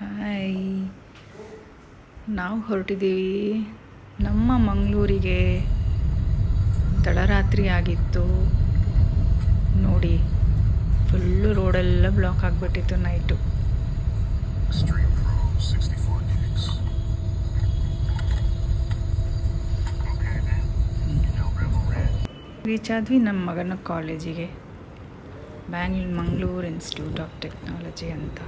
Hi, ನಾವು ಹೊರಟಿದ್ದೀವಿ ನಮ್ಮ ಮಂಗಳೂರಿಗೆ. ತಡರಾತ್ರಿ ಆಗಿತ್ತು ನೋಡಿ, ಫುಲ್ಲು ರೋಡೆಲ್ಲ ಬ್ಲಾಕ್ ಆಗಿಬಿಟ್ಟಿತ್ತು ನೈಟು. ರೀಚ್ ಆದ್ವಿ ನಮ್ಮ ಮಗನ ಕಾಲೇಜಿಗೆ, ಮಂಗಳೂರು ಇನ್ಸ್ಟಿಟ್ಯೂಟ್ ಆಫ್ ಟೆಕ್ನಾಲಜಿ ಅಂತ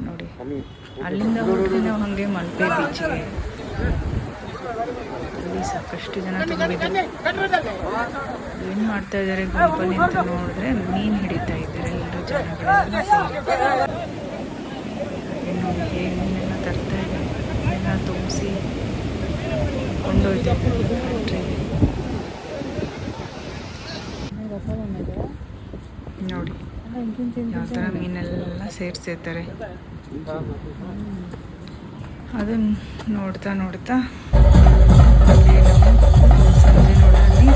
ನೋಡಿ. ಅಲ್ಲಿಂದ ಹೊರಟ್ರೆ ನಾವು ಹಾಗೆ ಮಲ್ಪೆ ಬೀಚಿಗೆ. ಅಲ್ಲಿ ಸಾಕಷ್ಟು ಜನ ತುಂಬಿದ್ರು. ಏನು ಮಾಡ್ತಾ ಇದ್ದಾರೆ ಗುಂಪಲ್ಲಿ ಅಂತ ನೋಡಿದ್ರೆ ಮೀನು ಹಿಡಿತಾ ಇದ್ದಾರೆ ಎಲ್ಲರೂ ಜನಗಳೆಲ್ಲ ಸೇರಿ. ನೋಡಿ ಹೇಗೆ ಮೀನೆಲ್ಲ ತರ್ತಾ ಇದ್ದಾರೆ, ಎಲ್ಲ ತುಂಬಿಸಿ ಕೊಂಡೊಯ್ತಾರೆ ಫ್ಯಾಕ್ಟ್ರಿಗೆ. ನೋಡಿ ಯಾವ ಥರ ಮೀನೆಲ್ಲ ಸೇರಿಸಿರ್ತಾರೆ. ಅದನ್ನು ನೋಡ್ತಾ ನೋಡ್ತಾ ಸಂಜೆ ನೋಡಲ್ಲಿ